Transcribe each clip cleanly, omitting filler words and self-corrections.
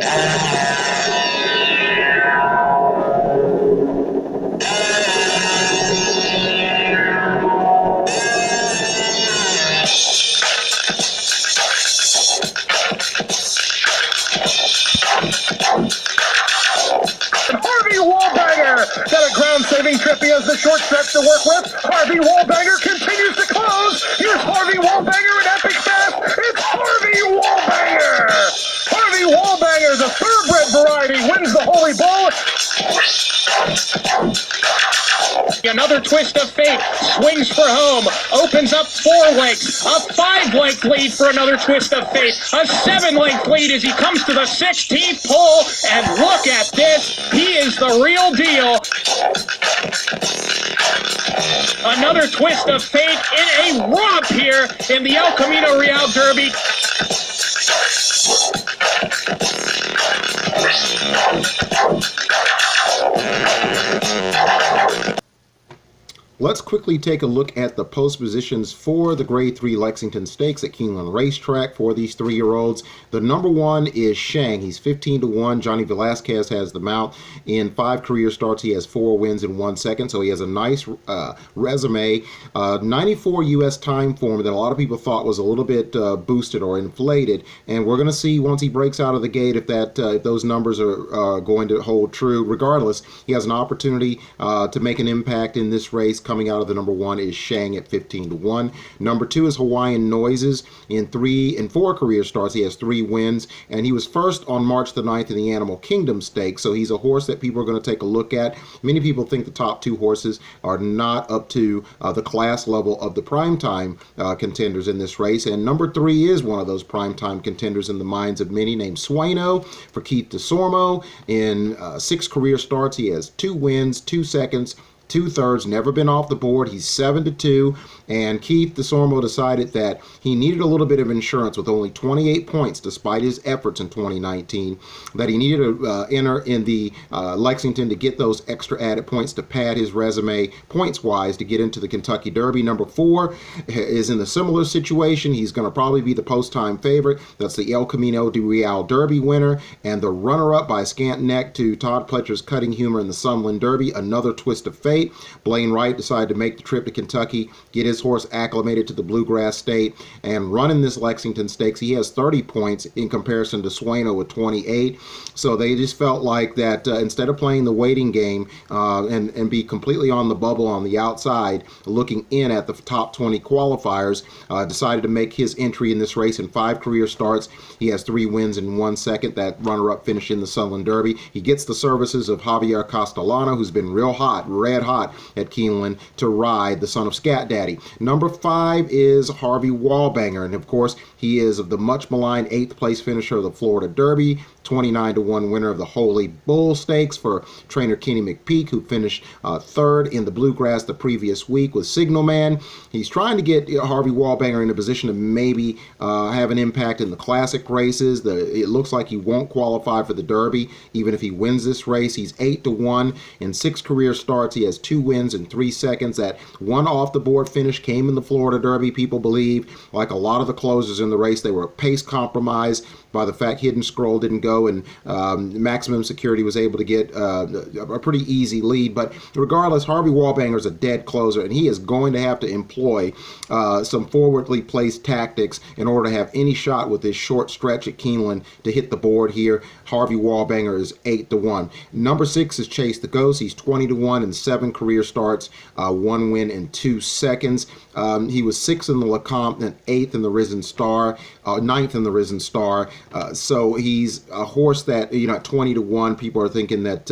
Got a ground-saving trip. He has the short stretch to work with. Harvey Wallbanger continues to close. Here's Harvey Wallbanger in epic fast. It's Harvey Wallbanger! Harvey Wallbanger, the thoroughbred variety, wins the Holy Bull. Another twist of fate, swings for home, opens up 4 lengths, a 5-length lead for another twist of fate, a 7-length lead as he comes to the 16th pole, and look at this, he is the real deal. Another twist of fate in a romp here in the El Camino Real Derby. Let's quickly take a look at the post positions for the Grade 3 Lexington Stakes at Keeneland Racetrack for these 3-year-olds. The number 1 is Shang. He's 15-1. Johnny Velasquez has the mount. In 5 career starts, he has 4 wins in 1 second, so he has a nice resume. 94 U.S. time form that a lot of people thought was a little bit boosted or inflated, and we're going to see once he breaks out of the gate if those numbers are going to hold true. Regardless, he has an opportunity to make an impact in this race. Coming out of the number 1 is Shang at 15-1. Number 2 is Hawaiian Noises. In 4 career starts, he has 3 wins, and he was first on March the 9th in the Animal Kingdom Stakes, so he's a horse that people are going to take a look at. Many people think the top 2 horses are not up to the class level of the primetime contenders in this race, and number 3 is one of those primetime contenders in the minds of many, named Sueno for Keith DeSormo. In 6 career starts, he has 2 wins, 2 seconds, 2/3, never been off the board. He's 7-2, and Keith DeSormo decided that he needed a little bit of insurance with only 28 points despite his efforts in 2019, that he needed to enter in the Lexington to get those extra added points to pad his resume points-wise to get into the Kentucky Derby. Number 4 is in a similar situation. He's going to probably be the post-time favorite. That's the El Camino de Real Derby winner and the runner-up by a scant neck to Todd Pletcher's Cutting Humor in the Sunland Derby. Another twist of fate. Blaine Wright decided to make the trip to Kentucky, get his horse acclimated to the Bluegrass State, and run in this Lexington Stakes. He has 30 points in comparison to Sueno with 28. So they just felt like that instead of playing the waiting game and be completely on the bubble on the outside, looking in at the top 20 qualifiers, decided to make his entry in this race in 5 career starts. He has 3 wins in 1 second. That runner-up finish in the Sunland Derby. He gets the services of Javier Castellano, who's been real hot, red hot at Keeneland, to ride the son of Scat Daddy. Number 5 is Harvey Wallbanger, and of course he is of the much maligned 8th place finisher of the Florida Derby, 29-1 winner of the Holy Bull Stakes for trainer Kenny McPeak, who finished 3rd in the Bluegrass the previous week with Signal Man. He's trying to get Harvey Wallbanger in a position to maybe have an impact in the classic races. It looks like he won't qualify for the Derby even if he wins this race. He's 8-1 in 6 career starts. He has 2 wins in 3 seconds. That one off the board finish came in the Florida Derby. People believe, like a lot of the closers in the race, they were pace compromised by the fact Hidden Scroll didn't go and Maximum Security was able to get a pretty easy lead. But regardless, Harvey Wallbanger is a dead closer, and he is going to have to employ some forwardly placed tactics in order to have any shot with this short stretch at Keeneland to hit the board here. Harvey Wallbanger is 8-1. Number 6 is Chase the Ghost. He's 20-1 in 7 career starts, 1 win in 2 seconds. He was 6th in the Lecomte and 8th in the Risen Star, 9th in the Risen Star. So he's a horse that, you know, at 20-1, people are thinking that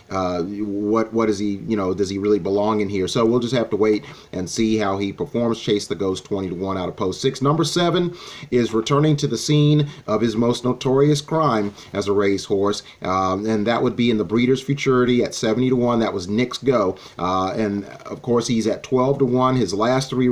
what is he, you know, does he really belong in here? So we'll just have to wait and see how he performs. Chase the Ghost, 20-1 out of post 6. Number 7 is returning to the scene of his most notorious crime as a racehorse, and that would be in the Breeders' Futurity at 70-1. That was Nick's Go, and of course he's at 12-1. His last 3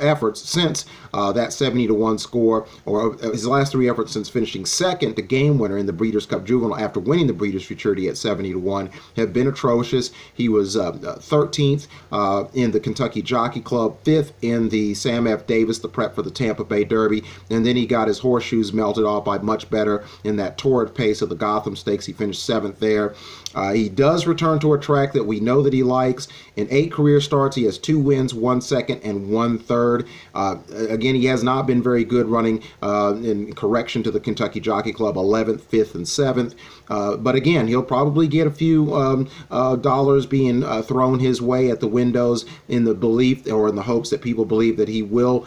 efforts since that 70-1 score, or his last 3 efforts since since finishing second, the game winner in the Breeders' Cup Juvenile after winning the Breeders' Futurity at 70-1, have been atrocious. He was 13th in the Kentucky Jockey Club, 5th in the Sam F. Davis, the prep for the Tampa Bay Derby, and then he got his horseshoes melted off by much better in that torrid pace of the Gotham Stakes. He finished 7th there. He does return to a track that we know that he likes. In 8 career starts, he has 2 wins, 1 second, and 1 third. Again, he has not been very good running in correction to the Kentucky Jockey Club, 11th, 5th, and 7th. But again, he'll probably get a few dollars being thrown his way at the windows in the belief or in the hopes that people believe that he will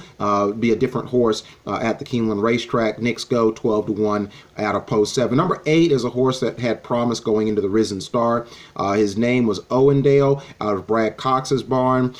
be a different horse at the Keeneland racetrack. Knicks Go 12-1 out of post 7. Number 8 is a horse that had promise going into the Risen Star. His name was Owendale out of Brad Cox's barn.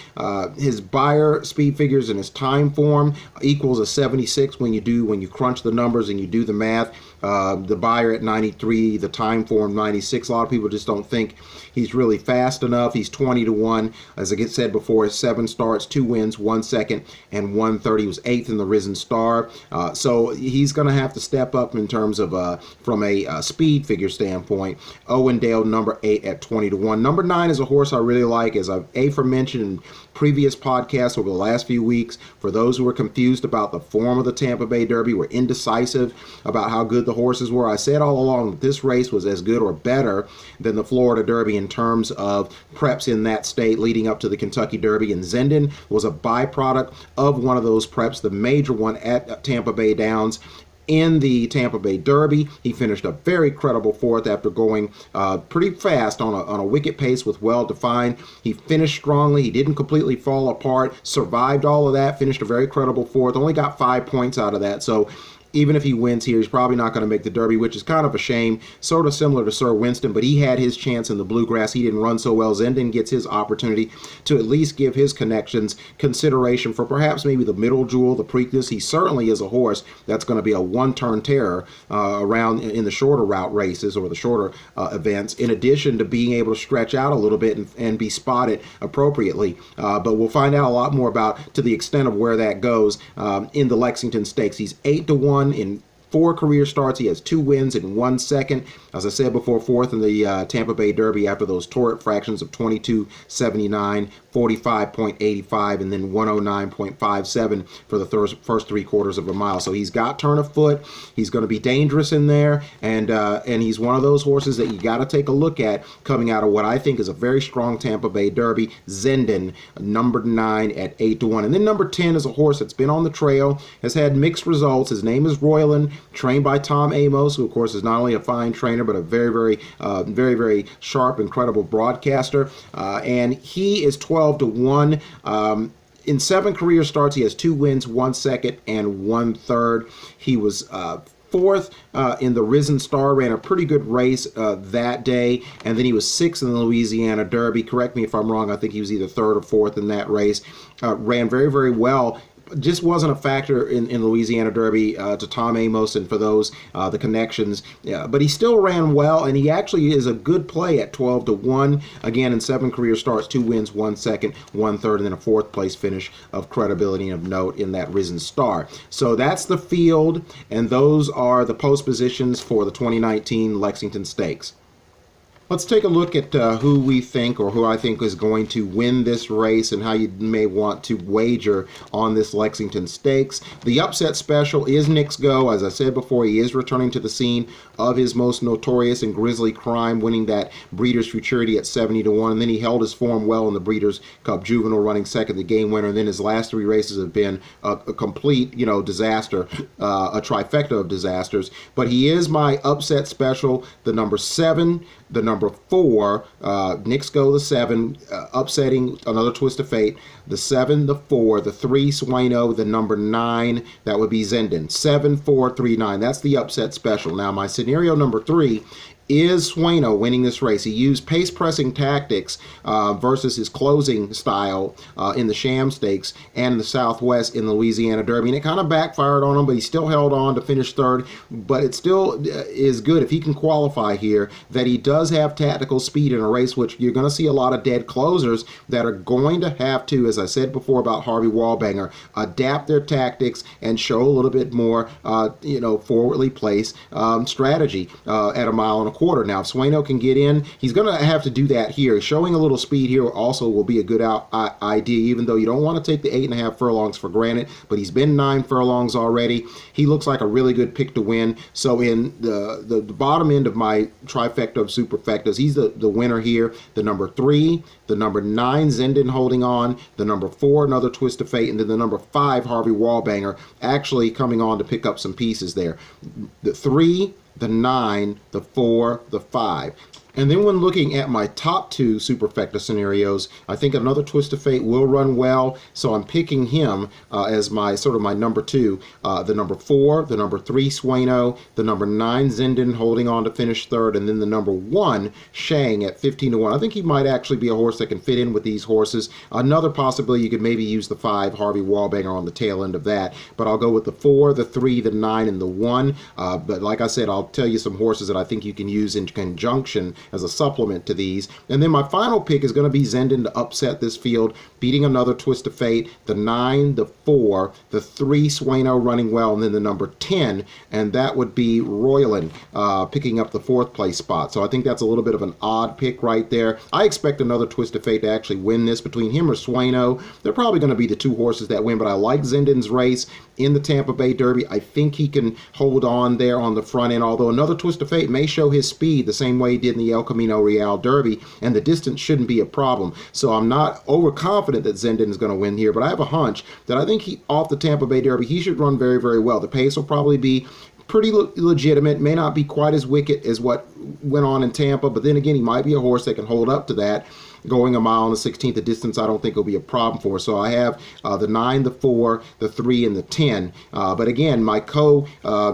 His Beyer speed figures and his time form equals a 76 when you crunch the numbers and you do the math. The Beyer at 93, the time form 96. A lot of people just don't think he's really fast enough. He's 20-1. As I said before, 7 starts, 2 wins, 1 second, and 1 third. He was 8th in the Risen Star. So he's going to have to step up in terms of from a speed figure standpoint. Owendale, number 8 at 20-1. Number 9 is a horse I really like, as I've aforementioned in previous podcasts over the last few weeks. For those who are confused about the form of the Tampa Bay Derby, were indecisive about how good the horses were, I said all along that this race was as good or better than the Florida Derby in terms of preps in that state leading up to the Kentucky Derby, and Zenden was a byproduct of one of those preps, the major one at Tampa Bay Downs. In the Tampa Bay Derby, he finished a very credible 4th after going pretty fast on a wicket pace with well-defined. He finished strongly. He didn't completely fall apart, survived all of that, finished a very credible 4th, only got 5 points out of that. So even if he wins here, he's probably not going to make the Derby, which is kind of a shame. Sort of similar to Sir Winston, but he had his chance in the Bluegrass. He didn't run so well. Zenden gets his opportunity to at least give his connections consideration for perhaps maybe the middle jewel, the Preakness. He certainly is a horse that's going to be a one-turn terror around in the shorter route races or the shorter events, in addition to being able to stretch out a little bit and be spotted appropriately. But we'll find out a lot more about to the extent of where that goes in the Lexington Stakes. He's 8-1 in 4 career starts. He has 2 wins and 1 second. As I said before, 4th in the Tampa Bay Derby after those torrid fractions of 22.79, 45.85, and then 109.57 for the first 3 quarters of a mile. So he's got turn of foot. He's going to be dangerous in there, and he's one of those horses that you got to take a look at coming out of what I think is a very strong Tampa Bay Derby. Zenden, number 9 at 8-1. And then number 10 is a horse that's been on the trail, has had mixed results. His name is Royland, trained by Tom Amos, who of course is not only a fine trainer but a very sharp, incredible broadcaster. And he is 12-1. In 7 career starts, he has 2 wins, 1 second, and 1 third. He was 4th in the Risen Star, ran a pretty good race that day, and then he was 6th in the Louisiana Derby. Correct me if I'm wrong, I think he was either 3rd or 4th in that race. Ran very well. Just wasn't a factor in Louisiana Derby to Tom Amos and for those the connections, but he still ran well, and he actually is a good play at 12-1. Again, in 7 career starts, 2 wins, 1 second, 1 third, and then a 4th place finish of credibility and of note in that Risen Star. So that's the field, and those are the post positions for the 2019 Lexington Stakes. Let's take a look at who we think, or who I think is going to win this race, and how you may want to wager on this Lexington Stakes. The upset special is Knicks Go. As I said before, he is returning to the scene of his most notorious and grisly crime, winning that Breeders' Futurity at 70-1. And then he held his form well in the Breeders' Cup Juvenile, running second, the game winner. And then his last 3 races have been a complete, disaster, a trifecta of disasters. But he is my upset special, the number 7, the number 4, Knicks Go the 7, upsetting Another Twist of Fate, the 7, the 4, the 3, Sueno, the number 9, that would be Zenden. 7, 4, 3, 9. That's the upset special. Now, my scenario number 3 is Sueno winning this race. He used pace pressing tactics versus his closing style in the Sham Stakes and the Southwest in the Louisiana Derby, and it kind of backfired on him, but he still held on to finish third. But it still is good if he can qualify here, that he does have tactical speed in a race which you're going to see a lot of dead closers that are going to have to, as I said before about Harvey Wallbanger, adapt their tactics and show a little bit more forwardly placed strategy at 1.25 miles. Now, if Sueno can get in, he's going to have to do that here. Showing a little speed here also will be a good idea, even though you don't want to take the 8.5 furlongs for granted, but he's been 9 furlongs already. He looks like a really good pick to win. So in the bottom end of my trifecta of superfectas, he's the winner here. The number 3, the number 9, Zenden Holding On, the number 4, Another Twist of Fate, and then the number 5, Harvey Wallbanger, actually coming on to pick up some pieces there. The 3, the 9, the 4, the 5. And then when looking at my top 2 superfecta scenarios, I think Another Twist of Fate will run well, so I'm picking him as my my number 2. The number 4, the number 3, Sueno, the number 9, Zenden Holding On to finish third, and then the number 1, Shang at 15-1. I think he might actually be a horse that can fit in with these horses. Another possibility, you could maybe use the 5, Harvey Wallbanger, on the tail end of that, but I'll go with the 4, the 3, the 9, and the 1. But like I said, I'll tell you some horses that I think you can use in conjunction as a supplement to these. And then my final pick is going to be Zenden to upset this field, beating Another Twist of Fate, the 9, the 4, the 3, Sueno running well, and then the number 10, and that would be Royland picking up the 4th place spot. So I think that's a little bit of an odd pick right there. I expect Another Twist of Fate to actually win this. Between him or Sueno, they're probably going to be the 2 horses that win, but I like Zenden's race in the Tampa Bay Derby. I think he can hold on there on the front end, although Another Twist of Fate may show his speed the same way he did in the El Camino Real Derby, and the distance shouldn't be a problem. So I'm not overconfident that Zenden is going to win here, but I have a hunch that I think off the Tampa Bay Derby, he should run very, very well. The pace will probably be pretty legitimate, may not be quite as wicked as what went on in Tampa, but then again, he might be a horse that can hold up to that. Going 1 mile and 1/16 the distance, I don't think will be a problem for us. So I have the 9, the 4, the 3, and the 10. But again, my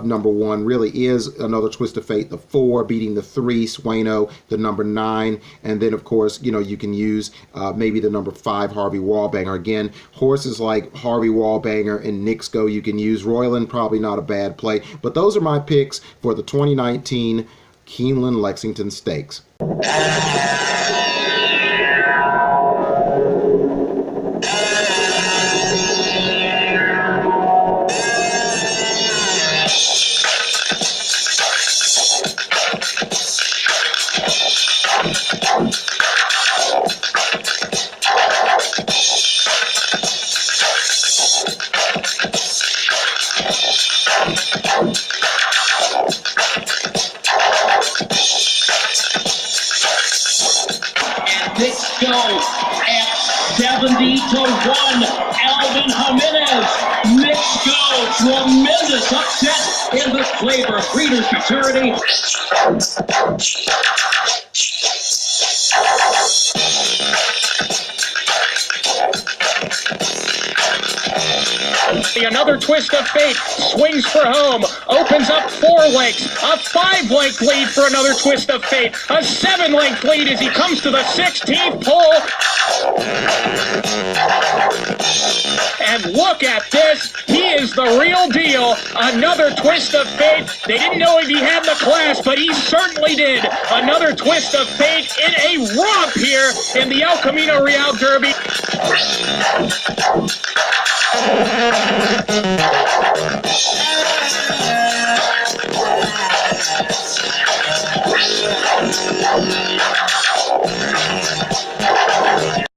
number 1 really is Another Twist of Fate, the 4, beating the 3, Sueno, the number 9, and then of course, you can use maybe the number 5, Harvey Wallbanger. Again, horses like Harvey Wallbanger and Nixco you can use. Royland, probably not a bad play. But those are my picks for the 2019 Keeneland Lexington Stakes. Nixco at 70-1. Alvin Jimenez. Nixco, tremendous upset in the flavor of Breeders' Futurity. Another Twist of Fate swings for home, opens up 4 lengths, a 5-length lead for Another Twist of Fate, a 7-length lead as he comes to the 16th pole. And look at this, he is the real deal. Another Twist of Fate. They didn't know if he had the class, but he certainly did. Another Twist of Fate in a romp here in the El Camino Real Derby.